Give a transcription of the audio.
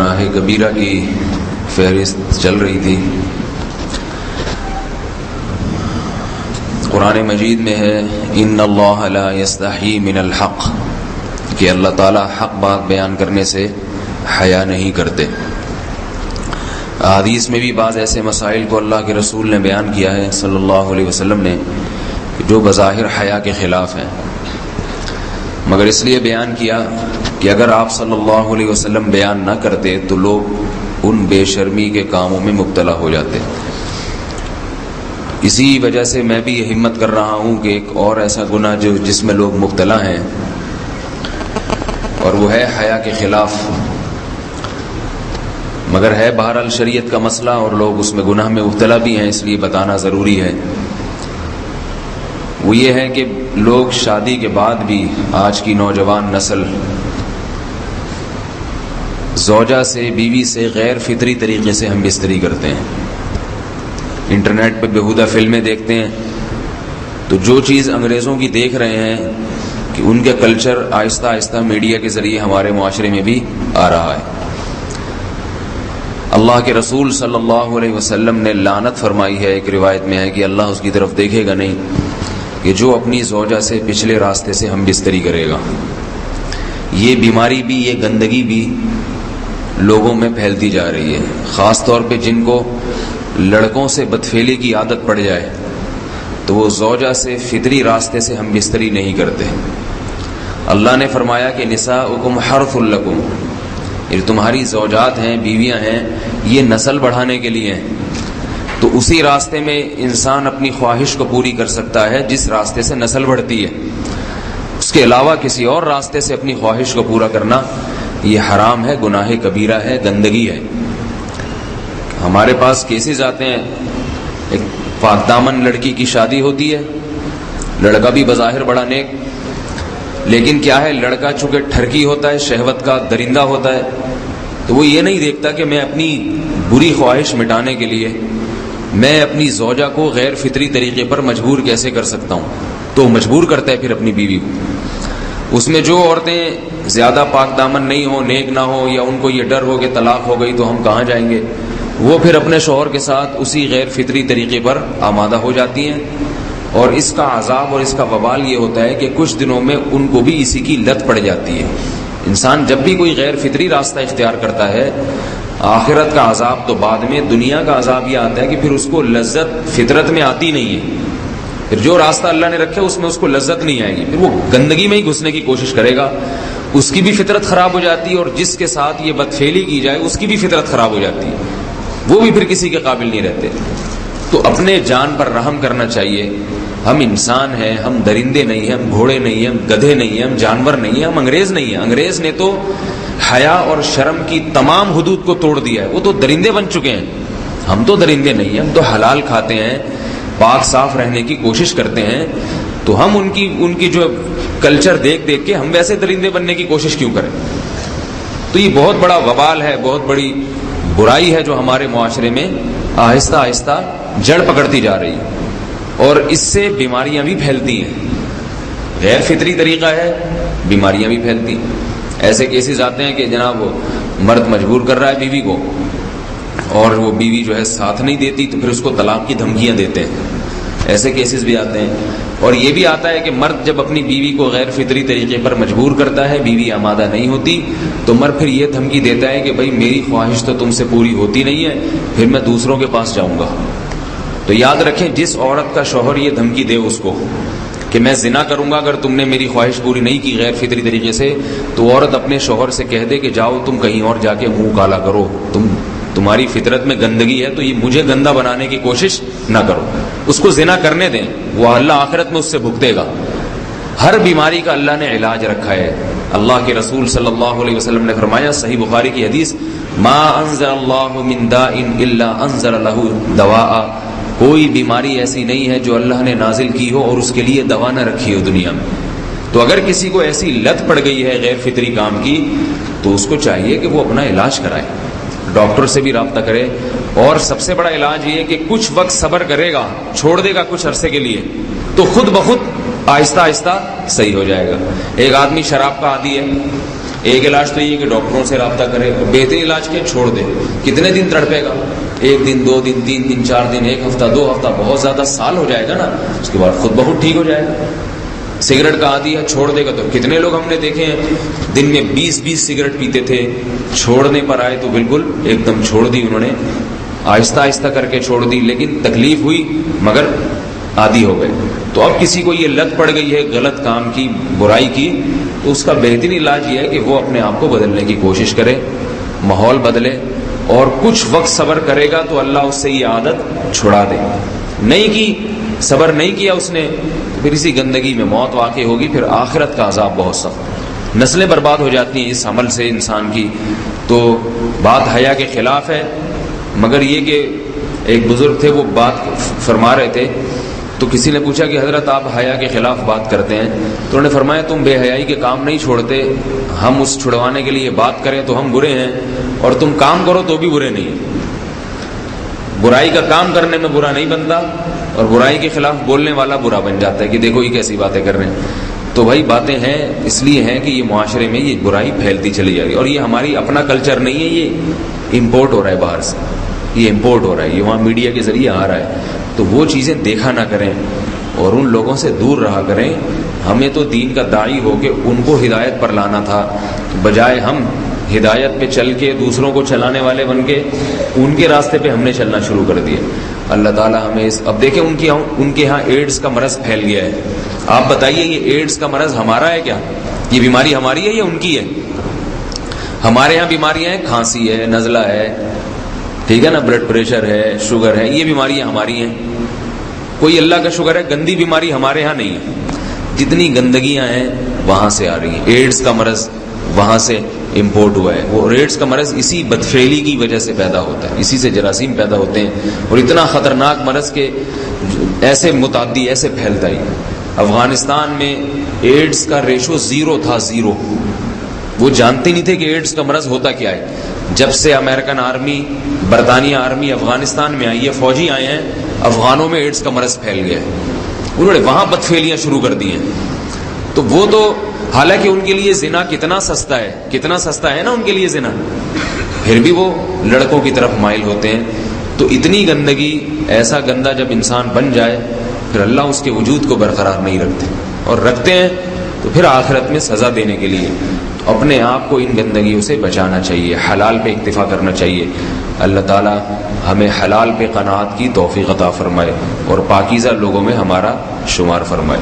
گناہ کبیرہ کی فہرست چل رہی تھی. قرآن مجید میں ہے ان اللہ لا یستحی من الحق، کہ اللہ تعالیٰ حق بات بیان کرنے سے حیا نہیں کرتے. حدیث میں بھی بعض ایسے مسائل کو اللہ کے رسول نے بیان کیا ہے صلی اللہ علیہ وسلم نے جو بظاہر حیا کے خلاف ہیں، مگر اس لیے بیان کیا کہ اگر آپ صلی اللہ علیہ وسلم بیان نہ کرتے تو لوگ ان بے شرمی کے کاموں میں مبتلا ہو جاتے. اسی وجہ سے میں بھی یہ ہمت کر رہا ہوں کہ ایک اور ایسا گناہ جس میں لوگ مبتلا ہیں اور وہ ہے حیا کے خلاف، مگر ہے بہرحال شریعت کا مسئلہ اور لوگ اس میں گناہ میں مبتلا بھی ہیں، اس لیے بتانا ضروری ہے. وہ یہ ہے کہ لوگ شادی کے بعد بھی آج کی نوجوان نسل زوجہ سے، بیوی سے غیر فطری طریقے سے ہم بستری کرتے ہیں. انٹرنیٹ پہ بیہودہ فلمیں دیکھتے ہیں تو جو چیز انگریزوں کی دیکھ رہے ہیں کہ ان کے کلچر آہستہ آہستہ میڈیا کے ذریعے ہمارے معاشرے میں بھی آ رہا ہے. اللہ کے رسول صلی اللہ علیہ وسلم نے لعنت فرمائی ہے، ایک روایت میں ہے کہ اللہ اس کی طرف دیکھے گا نہیں کہ جو اپنی زوجہ سے پچھلے راستے سے ہم بستری کرے گا. یہ بیماری بھی، یہ گندگی بھی لوگوں میں پھیلتی جا رہی ہے، خاص طور پہ جن کو لڑکوں سے بدفعلی کی عادت پڑ جائے تو وہ زوجہ سے فطری راستے سے ہم بستری نہیں کرتے. اللہ نے فرمایا کہ نساؤکم حرث لکم، یہ تمہاری زوجات ہیں، بیویاں ہیں، یہ نسل بڑھانے کے لیے ہیں. تو اسی راستے میں انسان اپنی خواہش کو پوری کر سکتا ہے جس راستے سے نسل بڑھتی ہے. اس کے علاوہ کسی اور راستے سے اپنی خواہش کو پورا کرنا یہ حرام ہے، گناہ کبیرہ ہے، گندگی ہے. ہمارے پاس کیسز آتے ہیں، ایک پاک دامن لڑکی کی شادی ہوتی ہے، لڑکا بھی بظاہر بڑا نیک، لیکن کیا ہے، لڑکا چونکہ ٹھرکی ہوتا ہے، شہوت کا درندہ ہوتا ہے، تو وہ یہ نہیں دیکھتا کہ میں اپنی بری خواہش مٹانے کے لیے میں اپنی زوجہ کو غیر فطری طریقے پر مجبور کیسے کر سکتا ہوں. تو مجبور کرتا ہے پھر اپنی بیوی کو. اس میں جو عورتیں زیادہ پاک دامن نہیں ہوں، نیک نہ ہوں، یا ان کو یہ ڈر ہو کہ طلاق ہو گئی تو ہم کہاں جائیں گے، وہ پھر اپنے شوہر کے ساتھ اسی غیر فطری طریقے پر آمادہ ہو جاتی ہیں. اور اس کا عذاب اور اس کا وبال یہ ہوتا ہے کہ کچھ دنوں میں ان کو بھی اسی کی لت پڑ جاتی ہے. انسان جب بھی کوئی غیر فطری راستہ اختیار کرتا ہے، آخرت کا عذاب تو بعد میں، دنیا کا عذاب یہ آتا ہے کہ پھر اس کو لذت فطرت میں آتی نہیں ہے. پھر جو راستہ اللہ نے رکھے اس میں اس کو لذت نہیں آئے گی، پھر وہ گندگی میں ہی گھسنے کی کوشش کرے گا. اس کی بھی فطرت خراب ہو جاتی ہے، اور جس کے ساتھ یہ بدفعلی کی جائے اس کی بھی فطرت خراب ہو جاتی ہے، وہ بھی پھر کسی کے قابل نہیں رہتے. تو اپنے جان پر رحم کرنا چاہیے. ہم انسان ہیں، ہم درندے نہیں ہیں، ہم گھوڑے نہیں ہیں، ہم گدھے نہیں ہیں، ہم جانور نہیں ہیں، ہم انگریز نہیں ہیں. انگریز نے تو حیا اور شرم کی تمام حدود کو توڑ دیا ہے، وہ تو درندے بن چکے ہیں. ہم تو درندے نہیں ہیں، ہم تو حلال کھاتے ہیں، پاک صاف رہنے کی کوشش کرتے ہیں. تو ہم ان کی جو کلچر دیکھ دیکھ کے ہم ویسے درندے بننے کی کوشش کیوں کریں. تو یہ بہت بڑا وبال ہے، بہت بڑی برائی ہے جو ہمارے معاشرے میں آہستہ آہستہ جڑ پکڑتی جا رہی ہے، اور اس سے بیماریاں بھی پھیلتی ہیں. غیر فطری طریقہ ہے، بیماریاں بھی پھیلتی ہیں. ایسے کیسز آتے ہیں کہ جناب مرد مجبور کر رہا ہے بیوی کو، اور وہ بیوی جو ہے ساتھ نہیں دیتی تو پھر اس کو طلاق کی دھمکیاں دیتے ہیں. ایسے کیسز بھی آتے ہیں. اور یہ بھی آتا ہے کہ مرد جب اپنی بیوی کو غیر فطری طریقے پر مجبور کرتا ہے، بیوی آمادہ نہیں ہوتی، تو مرد پھر یہ دھمکی دیتا ہے کہ بھائی میری خواہش تو تم سے پوری ہوتی نہیں ہے، پھر میں دوسروں کے پاس جاؤں گا. تو یاد رکھیں، جس عورت کا شوہر یہ دھمکی دے اس کو کہ میں زنا کروں گا اگر تم نے میری خواہش پوری نہیں کی غیر فطری طریقے سے، تو عورت اپنے شوہر سے کہہ دے کہ جاؤ تم کہیں اور جا کے منہ کالا کرو، تمہاری فطرت میں گندگی ہے تو یہ مجھے گندا بنانے کی کوشش نہ کرو. اس کو زنا کرنے دیں، وہ اللہ آخرت میں اس سے بھگتے گا. ہر بیماری کا اللہ نے علاج رکھا ہے. اللہ کے رسول صلی اللہ علیہ وسلم نے فرمایا، صحیح بخاری کی حدیث، ما انزل اللہ من داء الا انزل له دواء، کوئی بیماری ایسی نہیں ہے جو اللہ نے نازل کی ہو اور اس کے لیے دوا نہ رکھی ہو دنیا میں. تو اگر کسی کو ایسی لت پڑ گئی ہے غیر فطری کام کی تو اس کو چاہیے کہ وہ اپنا علاج کرائے، ڈاکٹر سے بھی رابطہ کرے. اور سب سے بڑا علاج یہ ہے کہ کچھ وقت صبر کرے گا، چھوڑ دے گا کچھ عرصے کے لیے، تو خود بخود آہستہ آہستہ صحیح ہو جائے گا. ایک آدمی شراب کا عادی ہے، ایک علاج تو یہ کہ ڈاکٹروں سے رابطہ کرے، بہترین علاج کیا؟ چھوڑ دے. کتنے دن تڑپے گا؟ 1 دن 2 دن 3 دن 4 دن 1 ہفتہ 2 ہفتہ، بہت زیادہ سال ہو جائے گا نا، اس کے بعد خود بہت ٹھیک ہو جائے گا. سگریٹ کا عادی ہے، چھوڑ دے گا تو کتنے لوگ ہم نے دیکھے ہیں دن میں 20 سگریٹ پیتے تھے، چھوڑنے پر آئے تو بالکل ایک دم چھوڑ دی انہوں نے، آہستہ آہستہ کر کے چھوڑ دی، لیکن تکلیف ہوئی مگر عادی ہو گئے. تو اب کسی کو یہ لت پڑ گئی ہے غلط کام کی، برائی کی، تو اس کا بہترین علاج یہ ہے کہ وہ اپنے آپ کو بدلنے کی کوشش کرے، ماحول بدلے، اور کچھ وقت صبر کرے گا تو اللہ اس سے یہ عادت چھڑا دے. نہیں کی، صبر نہیں کیا اس نے، پھر اسی گندگی میں موت واقع ہوگی، پھر آخرت کا عذاب بہت سخت. نسلیں برباد ہو جاتی ہیں اس عمل سے انسان کی. تو بات حیا کے خلاف ہے، مگر یہ کہ ایک بزرگ تھے، وہ بات فرما رہے تھے، تو کسی نے پوچھا کہ حضرت آپ حیا کے خلاف بات کرتے ہیں، تو انہوں نے فرمایا تم بے حیائی کے کام نہیں چھوڑتے، ہم اس چھڑوانے کے لیے بات کریں تو ہم برے ہیں، اور تم کام کرو تو بھی برے نہیں. برائی کا کام کرنے میں برا نہیں بنتا، اور برائی کے خلاف بولنے والا برا بن جاتا ہے کہ دیکھو یہ کیسی باتیں کر رہے ہیں. تو بھائی باتیں ہیں اس لیے ہیں کہ یہ معاشرے میں یہ برائی پھیلتی چلی جا رہی ہے، اور یہ ہماری اپنا کلچر نہیں ہے، یہ امپورٹ ہو رہا ہے باہر سے، یہ امپورٹ ہو رہا ہے، یہ وہاں میڈیا کے ذریعے آ رہا ہے. تو وہ چیزیں دیکھا نہ کریں اور ان لوگوں سے دور رہا کریں. ہمیں تو دین کا داعی ہو کے ان کو ہدایت پر لانا تھا، بجائے ہم ہدایت پہ چل کے دوسروں کو چلانے والے بن کے ان کے راستے پہ ہم نے چلنا شروع کر دیا. اللہ تعالیٰ ہمیں اب دیکھیں ان کے ہاں ایڈز کا مرض پھیل گیا ہے. آپ بتائیے یہ ایڈز کا مرض ہمارا ہے کیا؟ یہ بیماری ہماری ہے یا ان کی ہے؟ ہمارے ہاں بیماریاں ہیں، کھانسی ہے، نزلہ ہے، ٹھیک ہے نا، بلڈ پریشر ہے، شوگر ہے، یہ بیماریاں ہماری ہیں. کوئی اللہ کا شکر ہے گندی بیماری ہمارے ہاں نہیں ہے. جتنی گندگیاں ہیں وہاں سے آ رہی ہیں. ایڈز کا مرض وہاں سے امپورٹ ہوا ہے. وہ ایڈز کا مرض اسی بدفعلی کی وجہ سے پیدا ہوتا ہے، اسی سے جراثیم پیدا ہوتے ہیں، اور اتنا خطرناک مرض کہ ایسے متعدی ایسے پھیلتا ہی. افغانستان میں ایڈز کا ریشو 0 تھا، 0. وہ جانتے نہیں تھے کہ ایڈز کا مرض ہوتا کیا ہے. جب سے امریکن آرمی، برطانیہ آرمی افغانستان میں آئی ہے، فوجی آئے ہیں، افغانوں میں ایڈز کا مرض پھیل گیا ہے. انہوں نے وہاں بدفعلیاں شروع کر دی ہیں. تو وہ تو حالانکہ ان کے لیے زنا کتنا سستا ہے، کتنا سستا ہے نا ان کے لیے زنا، پھر بھی وہ لڑکوں کی طرف مائل ہوتے ہیں. تو اتنی گندگی، ایسا گندا جب انسان بن جائے پھر اللہ اس کے وجود کو برقرار نہیں رکھتے، اور رکھتے ہیں تو پھر آخرت میں سزا دینے کے لیے. اپنے آپ کو ان گندگیوں سے بچانا چاہیے، حلال پہ اکتفا کرنا چاہیے. اللہ تعالی ہمیں حلال پہ قناعت کی توفیق عطا فرمائے اور پاکیزہ لوگوں میں ہمارا شمار فرمائے.